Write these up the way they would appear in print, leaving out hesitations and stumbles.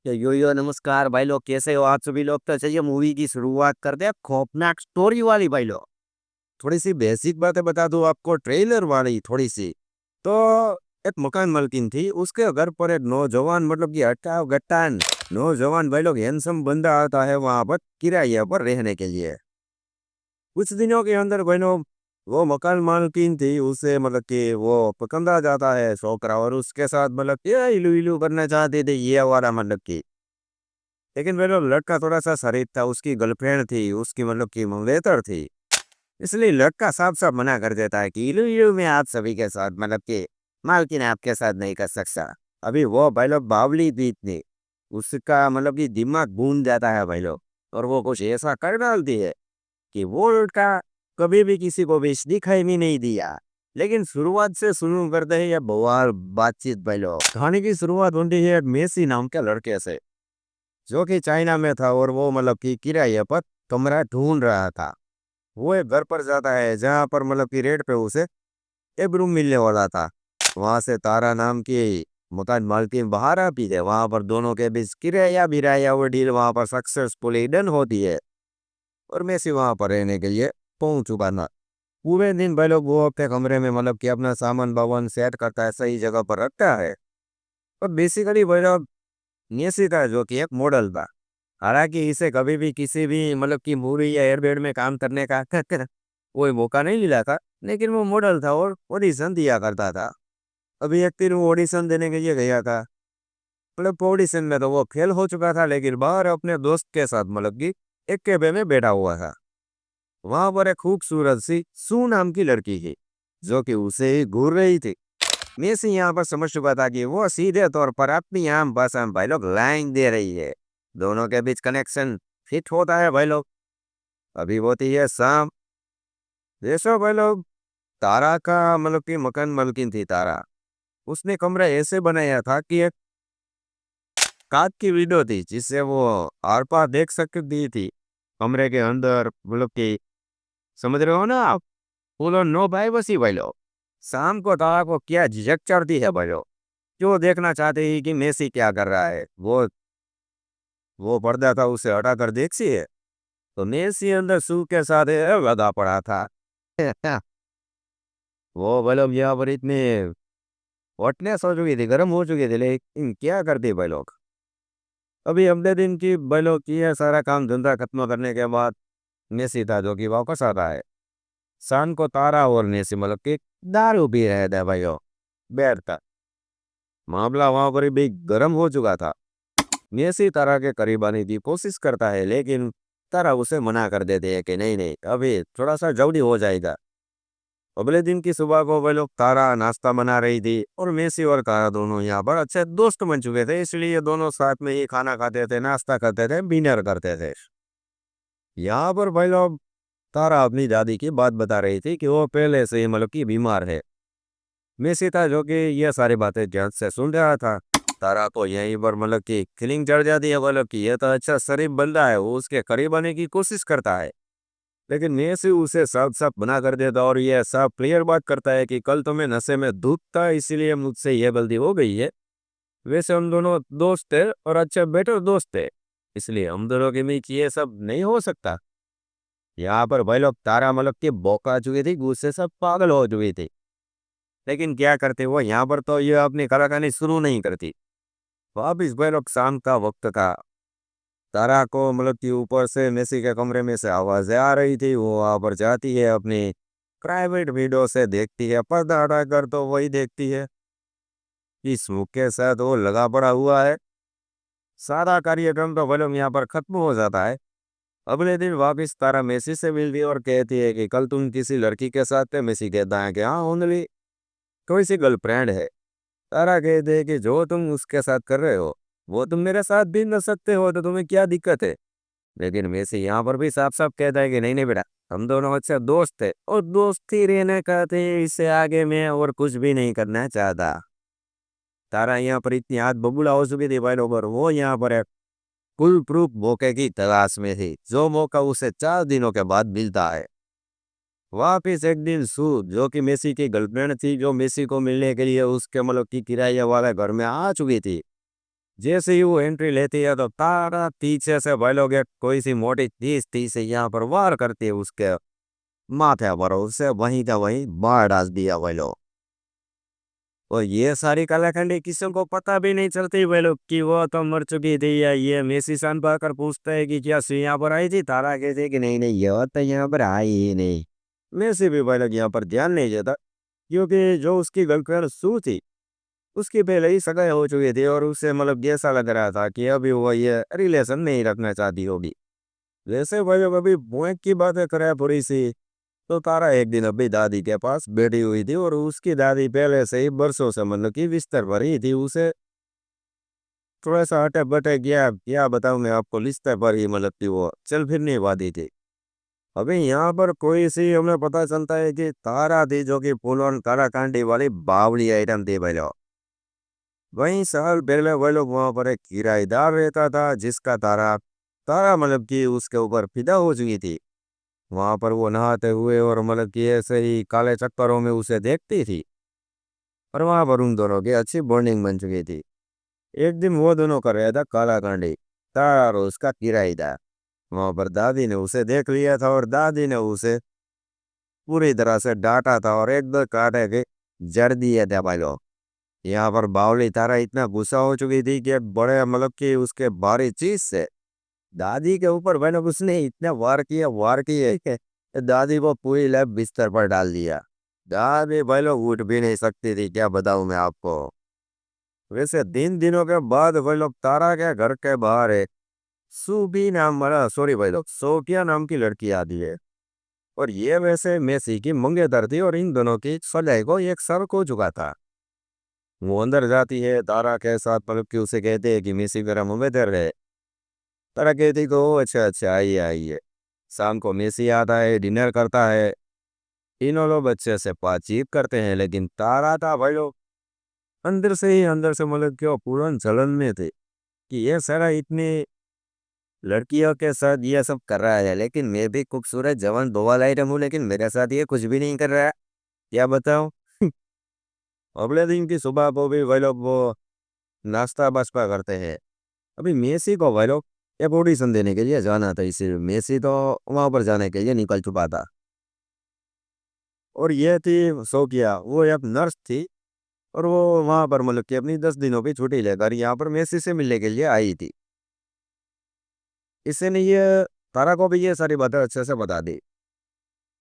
यो नमस्कार भाई लोग, कैसे हो आप सभी लोग। तो चलिए मूवी की शुरुआत करते हैं। खौफनाक स्टोरी वाली भाई लोग। थोड़ी सी बेसिक बातें बता दूं आपको, ट्रेलर वाली थोड़ी सी। तो एक मकान मालकिन थी, उसके घर पर एक नौजवान, मतलब कि अट्ठाव गट्टान नौजवान भाई लोग, हैंडसम बंदा आता है वहां पर किराए पर रहने के लिए। कुछ दिनों के अंदर भाई लोग, वो मकान मालकिन थी, उसे मतलब कि वो पकंदा जाता है छोकरा, और उसके साथ मतलब ये इलू इलू करना चाहते थे ये वाला, मतलब की। लेकिन मेरा लड़का थोड़ा सा शरीफ था, उसकी गर्लफ्रेंड थी, उसकी मतलब की मंगेतर थी। इसलिए लड़का साफ साफ मना कर देता है कि इलू इलू में आप सभी के साथ, मतलब कि मालकिन आपके साथ नहीं कर सकता। अभी वो भाई लोग बावली थी इतनी, उसका मतलब कि दिमाग घूम जाता है भाई लोग। और वो कुछ ऐसा कर डालती है कि वो लड़का कभी भी किसी को भी दिखाई भी नहीं दिया। लेकिन शुरुआत से शुरू करते हैं ये बवाल बातचीत भाई लोग। कहानी की शुरुआत होती है एक मेसी नाम के लड़के से, जो कि चाइना में था, और वो मतलब कि किराए पर कमरा ढूंढ रहा था। वो एक घर पर जाता है जहाँ पर मतलब कि रेट पे उसे एक रूम मिलने वाला था। वहां से तारा नाम की मकान मालकिन बाहर आती है, वहां पर दोनों के बीच किराया बिराया वो डील वहां पर सक्सेसफुली डन होती है। और मेसी वहां पर रहने के लिए पहुंच चुका था। पूरे दिन भाई लोग वो अपने कमरे में मतलब कि अपना सामान बावन सेट करता है, सही जगह पर रखता है। और बेसिकली भाई लोग, मेसी था जो कि एक मॉडल था। हालांकि इसे कभी भी किसी भी मतलब कि मूवी या एयरबेड में काम करने का कोई मौका नहीं मिला था। लेकिन वो मॉडल था और ऑडिशन दिया करता था। अभी एक दिन वो ऑडिशन देने के लिए गया था। मतलब ऑडिशन में तो वो फेल हो चुका था, लेकिन बाहर अपने दोस्त के साथ मतलब कि एक कैफे में बैठा हुआ था। वहां पर एक खूबसूरत सी सू नाम की लड़की थी, जो कि उसे ही घूर रही थी। मेसी यहाँ पर समझ चुका था कि वो सीधे तौर पर अपनी आम भाषा में भाई लोग लाइन दे रही है। दोनों के बीच कनेक्शन फिट होता है भाई लोग। अभी होती है शाम। जैसा भाई लोग, तारा का मतलब कि मकान मालकिन थी तारा। उसने कमरा ऐसे बनाया था कि एक कांच की विंडो थी, जिससे वो आर पार देख सकती थी कमरे के अंदर, मतलब कि समझ रहे हो ना आप। बोलो नो भाई, बसी भाई लोग। शाम को तारा को क्या झिझक चढ़ती है भाई लोग, जो देखना चाहते ही कि मेसी क्या कर रहा है। वो पर्दा था, उसे हटा कर देखती है तो मेसी अंदर सू के साथ लगा पड़ा था। वो बल्ब यहाँ पर इतने हॉटनेस हो चुकी थी, गर्म हो चुकी थी, लेकिन क्या करते भाई लोग। अभी अगले दिन की भाई लोग की है, सारा काम धंधा खत्म करने के बाद मेसी था जो कि वापस आता है। शाम को तारा और मेसी मतलब कि दारू पी रहे थे भाई लोग, बैठ कर। मामला वहां पर भी गर्म हो चुका था। मेसी तारा के करीब आने की कोशिश करता है, लेकिन तारा उसे मना कर देते हैं कि नहीं नहीं, अभी थोड़ा सा जल्दी हो जाएगा। अगले दिन की सुबह को वे लोग, तारा नाश्ता बना रही थी और मेसी और तारा दोनों यहाँ पर अच्छे दोस्त बन चुके थे, इसलिए दोनों साथ में ही खाना खाते थे, नाश्ता करते थे, डिनर करते थे। यहाँ पर भाई लोग, तारा अपनी दादी की बात बता रही थी कि वो पहले से ही मतलब कि बीमार है। मेसी था जो कि ये सारी बातें ध्यान से सुन रहा था। तारा को यहीं पर मतलब कि फीलिंग चढ़ जाती है, मतलब कि ये तो अच्छा शरीफ बंदा है, वो उसके करीब आने की कोशिश करता है। लेकिन मेसी उसे साफ साफ मना कर देता, और ये साफ क्लियर बात करता है कि कल तो मैं नशे में धूत था, इसीलिए मुझसे यह गलती हो गई है। वैसे हम दोनों दोस्त थे और अच्छे बेटर दोस्त थे, इसलिए हम दोनों के बीच ये सब नहीं हो सकता। यहाँ पर भाई लोग, तारा मतलब कि बौका चुकी थी, गुस्से से पागल हो चुकी थी। लेकिन क्या करते वो, यहाँ पर तो ये अपनी कलाकारी शुरू नहीं करती। वापिस भाई लोग, शाम का वक्त था। तारा को मतलब कि ऊपर से मेसी के कमरे में से आवाजें आ रही थी। वो वहां पर जाती है, अपनी प्राइवेट विंडो से देखती है, पर्दा हटाकर तो वही देखती है कि स्मोक के साथ वो लगा पड़ा हुआ है। सारा कार्यक्रम तो फिल्म यहाँ पर खत्म हो जाता है। अगले दिन वापिस तारा मेसी से मिलती है और कहती है कि कल तुम किसी लड़की के साथ थे। मेसी कहता है कि हाँ, ओनली कोई सी गर्लफ्रेंड है। तारा कहते हैं कि जो तुम उसके साथ कर रहे हो, वो तुम मेरे साथ भी न सकते हो, तो तुम्हें क्या दिक्कत है। लेकिन मेसी यहाँ पर भी साफ साफ कहता है कि नहीं नहीं बेटा, हम दोनों अच्छे दोस्त थे और दोस्ती रहने का थे, इससे आगे मैं और कुछ भी नहीं करना चाहता। तारा यहाँ पर इतनी हाथ बबूला हो चुकी थी भाई लोग, और वो यहाँ पर एक फुल प्रूफ मौके की तलाश में थी, जो मौका उसे 4 दिनों के बाद मिलता है। वापिस एक दिन सू, जो कि मेसी की गर्लफ्रेंड थी, जो मेसी को मिलने के लिए उसके मतलब की किराए वाले घर में आ चुकी थी। जैसे ही वो एंट्री लेती है तो तारा पीछे से भाई लोग एक कोई सी मोटी चीज थी से यहाँ पर वार करती है उसके माथे पर, उससे वहीं का वहीं मार डाल दिया भाई लोग। और ये सारी कलाखंडी किसी को पता भी नहीं चलती भाई लोग कि वो तो मर चुकी थी, या ये मेसी सान पाकर पूछता है कि क्या सू यहाँ पर आई थी, तारा कहती है कि नहीं नहीं ये तो यहाँ पर आई ही नहीं। मेसी भी भाई लोग यहाँ पर ध्यान नहीं देता, क्योंकि जो उसकी गर्लफ्रेंड सू थी उसकी पहले ही सगाई हो चुकी थी, और उससे मतलब ऐसा लग रहा था कि अभी वो ये रिलेशन नहीं रखना चाहती होगी। वैसे भाई लोग अभी बुएक की बातें करें थोड़ी सी, तो तारा एक दिन अभी दादी के पास बैठी हुई थी, और उसकी दादी पहले से ही बरसों से मतलब कि बिस्तर पर ही थी। उसे थोड़ा सा अटक बटक गया, क्या बताऊं मैं आपको, बिस्तर पर ही मतलब कि वो चल फिर नहीं पाती थी। अभी यहाँ पर कोई सी हमें पता चलता है कि तारा थी, जो कि फुल ऑन तारा कांडी वाली बावली आइटम थी भाई लोग। वहीं साल पहले वह लोग वहां पर एक किराएदार रहता था, जिसका तारा तारा मतलब कि उसके ऊपर फिदा हो चुकी थी। वहां पर वो नहाते हुए और मतलब कि ऐसे ही काले चक्करों में उसे देखती थी, और वहां पर उन दोनों की अच्छी बॉन्डिंग बन चुकी थी। एक दिन वो दोनों कर रहा था काला कांडी, तारा और उसका किराएदार। वहां पर दादी ने उसे देख लिया था, और दादी ने उसे पूरी तरह से डांटा था, और एक दो काटे के जड़ दिए थे भाई लोग। यहाँ पर बावली तारा इतना गुस्सा हो चुकी थी कि एक बड़े मतलब कि उसके भारी चीज से दादी के ऊपर मैंने उसने इतना वार किया कि दादी को पूरी लैब बिस्तर पर डाल दिया। दादी भाई लोग उठ भी नहीं सकती थी, क्या बताऊं मैं आपको। वैसे दिनों के बाद भाई लोग तारा के घर के बाहर है सूबी नाम वाला, सॉरी भाई लोग, सोफिया नाम की लड़की आती है। और ये वैसे मेसी की मंगेतर थी, और इन दोनों की सगाई को एक सर को चुका था। वो अंदर जाती है तारा के साथ, मतलब कि उसे कहते हैं कि मेसी मेरा मंगेतर है। तारा कहती को अच्छा अच्छा आइए आइए। शाम को मेसी आता है, डिनर करता है, तीनों लोग अच्छे से बातचीत करते हैं। लेकिन तारा था भाई लोग अंदर से मतलब कि वो पूरा जलन में थे कि ये सारा इतनी लड़कियों के साथ ये सब कर रहा है, लेकिन मैं भी खूबसूरत जवान दोवाल आइटम हूँ, लेकिन मेरे साथ ये कुछ भी नहीं कर रहा है, क्या बताऊँ। अगले दिन की सुबह को भी वही लोग वो नाश्ता बास्ता करते हैं। अभी मेसी को वही लोग एक ऑडिशन देने के लिए जाना था, इसीलिए मेसी तो वहां पर जाने के लिए निकल चुका था। और ये थी सोकिया, वो एक नर्स थी, और वो वहां पर मतलब कि अपनी 10 दिनों की छुट्टी लेकर यहाँ पर मेसी से मिलने के लिए आई थी। इससे नहीं ये तारा को भी ये सारी बातें अच्छे से बता दी।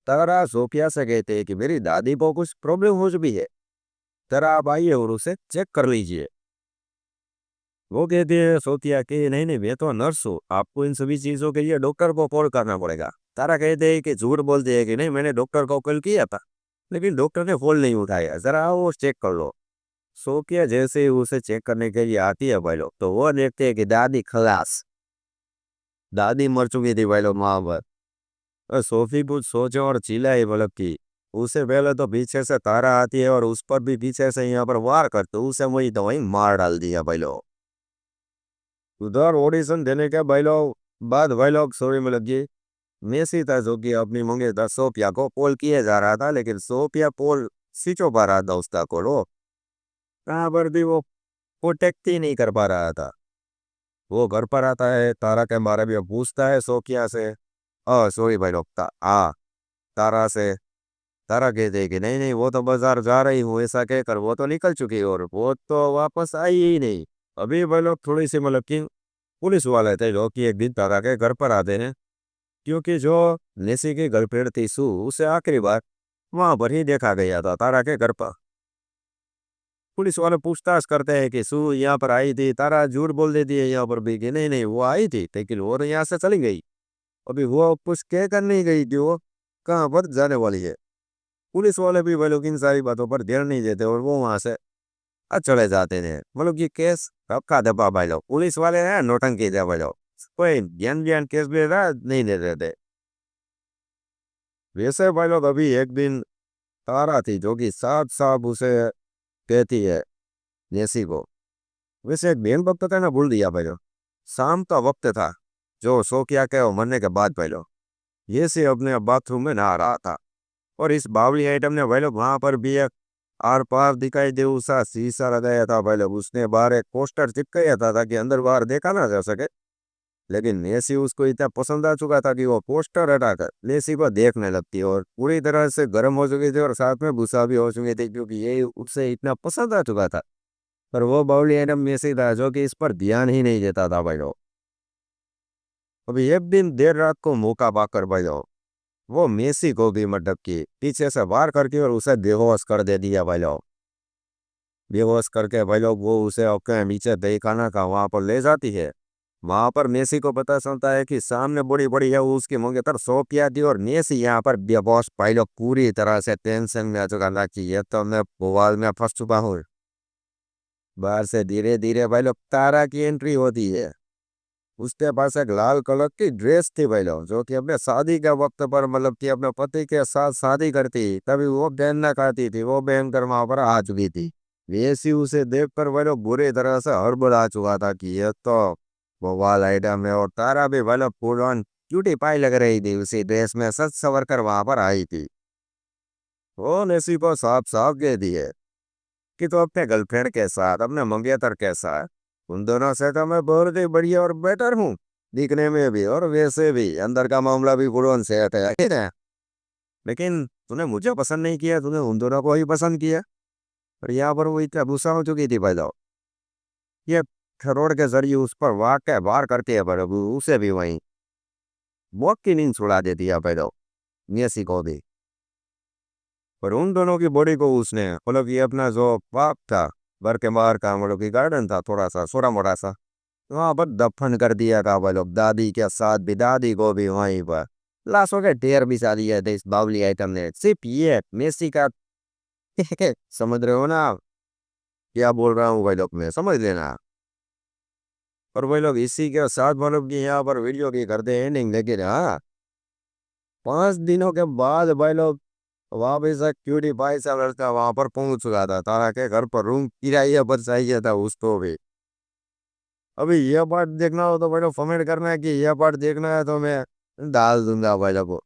तारा सोफिया से कहते हैं कि मेरी दादी को कुछ प्रॉब्लम हो चुकी है, जरा आप आइए और उसे चेक कर लीजिए। वो कहती है सोफिया कि नहीं नहीं मैं तो नर्स हूँ, आपको इन सभी चीज़ों के लिए डॉक्टर को कॉल करना पड़ेगा। तारा कहते हैं कि झूठ बोलते हैं कि नहीं मैंने डॉक्टर को कॉल किया था, लेकिन डॉक्टर ने कॉल नहीं उठाया, जरा आओ चेक कर लो। सोफिया जैसे ही उसे चेक करने के लिए आती है भाई लोग, तो वो देखते हैं कि दादी खलास, दादी मर चुकी थी भाई लोग वहां पर। और सोफी कुछ सोचे और चिल्लाई मतलब की उसे पहले तो पीछे से तारा आती है, और उस पर भी पीछे से यहाँ पर वार करते उसे वही तो वही मार डाल दिया भाई लोग। उधर ऑडिशन देने के भाई लोग बाद भाई लोग स्टोरी में लगी। मेसी था जो कि अपनी मंगेतर सोफिया को कॉल किया जा रहा था, लेकिन सोफिया कॉल स्विच ऑफ आ रहा था उसका कॉल, वो कहाँ पर भी वो प्रोटेक्ट ही नहीं कर पा रहा था। वो घर पर आता है, तारा के बारे में पूछता है सोफिया से, सॉरी भाई लोग तारा से। तारा कहते हैं कि नहीं नहीं वो तो बाजार जा रही हूँ, ऐसा कहकर वो तो निकल चुकी है, और वो तो वापस आई ही नहीं। अभी वो लोग थोड़ी सी मतलब कि पुलिस वाले थे जो कि एक दिन तारा के घर पर आते हैं, क्योंकि जो नेसी की गर्लफ्रेंड थी सू, उसे आखिरी बार वहां पर ही देखा गया था तारा के घर पर। पुलिस वाले पूछताछ करते हैं कि सू यहाँ पर आई थी, तारा झूठ बोल देती है यहाँ पर भी कि नहीं नहीं वो आई थी, लेकिन वो तो यहाँ से चली गई। अभी वो कुछ कह कर नहीं गई कि वो कहाँ पर जाने वाली है। पुलिस वाले भी वो लोग इन सारी बातों पर ध्यान नहीं देते, और वो वहां से चले जाते थे। मतलब ये केस रखा दबा भाई लोग, पुलिस वाले हैं नोटंकी थे भाई लोग, कोई ज्ञान ज्ञान केस भी रहा नहीं देते थे। वैसे भाई लोग अभी एक दिन तारा थी जो कि साफ साफ उसे कहती है नेसी को, वैसे एक बेन वक्त था ना भूल दिया भाई लोग। शाम का वक्त था, जो सो किया के और मरने के बाद भाई लोग ये से अपने बाथरूम में नहा रहा था, और इस बावली आइटम ने भाई लोग वहां पर भी आर पार दिखाई दे उसा शीशा लगाया था भाई लोग, उसने बाहर एक पोस्टर चिपकाया था ताकि अंदर बाहर देखा ना जा सके। लेकिन नेसी उसको इतना पसंद आ चुका था कि वो पोस्टर हटाकर नेसी को देखने लगती और पूरी तरह से गर्म हो चुकी थी और साथ में गुस्सा भी हो चुकी थी क्योंकि ये उससे इतना पसंद आ चुका था। पर वो बाउली एडम मेसी था जो कि इस पर ध्यान ही नहीं देता था भाई लोग। अभी एक दिन देर रात को मौका पाकर भाई लोग वो मेसी को भी मतलब कि पीछे से वार करके और उसे बेहोश कर दे दिया भाई लोग। बेहोश करके भाई लोग वो उसे अपने नीचे दहीखाना का वहां पर ले जाती है। वहां पर मेसी को पता चलता है कि सामने बड़ी बड़ी है वो उसकी मंगेतर सो किया थी और मेसी यहाँ पर बेबॉस भाई लोग पूरी तरह से टेंशन में आ चुका था कि ये तो मैं बवाल में फंस चुका हूँ। बाहर से धीरे धीरे भाई लोग तारा की एंट्री होती है। उसके पास एक लाल कलर की ड्रेस थी भाई लोग जो कि अपने शादी के वक्त पर मतलब कि अपने पति के साथ शादी करती तभी वो पहनना चाहती थी, वो पहनकर वहां पर आ चुकी थी। वैसी उसे देखकर भाई लोग बुरी तरह से हड़बड़ा चुका था कि ये तो बवाल आइटम है और तारा भी भाई लोग फुल ऑन क्यूटी पाई लग रही थी, उसी ड्रेस में सच सवर कर वहां पर आई थी। वो नेसी को साफ साफ कह दिए कि तो अपने गर्लफ्रेंड के साथ अपने मंगेतर के साथ उन दोनों से तो मैं बहुत ही बढ़िया और बेटर हूँ, दिखने में भी और वैसे भी अंदर का मामला भी गुड़ोन से है। लेकिन तूने मुझे पसंद नहीं किया, तूने उन दोनों को ही पसंद किया। और यहाँ पर वो इतना गुस्सा हो चुकी थी भाई साहब, ये थरोड़ के जरिए उस पर वाक़ वार करती है, पर अब उसे भी वहीं मौत की नींद छुड़ा देती है भाई साहब, मेसी को भी। पर उन दोनों की बॉडी को उसने मतलब ये अपना जो पाप था घर के बाहर का मतलब कि गार्डन था थोड़ा सा छोटा मोटा सा, वहां पर दफन कर दिया था भाई लोग, दादी के साथ भी, दादी को भी वहीं पर लाशों के ढेर बिछा दिए थे इस बावली आइटम ने। सिर्फ ये मेसी का समझ रहे हो ना आप क्या बोल रहा हूँ भाई लोग, मैं समझ लेना। और वही लोग इसी के साथ मतलब कि यहाँ पर वीडियो की करते हैं एंडिंग, लेकिन हाँ 5 दिनों के बाद भाई लोग वहाँ पे से क्यूटी भाई सा लड़का वहां पर पहुंच चुका था, तारा के घर पर रूम किराया पर चाहिए था उसको भी। अभी ये पार्ट देखना हो तो भाई लोग कमेंट करना है कि ये पार्ट देखना है तो मैं डाल दूंगा भाई लोग को।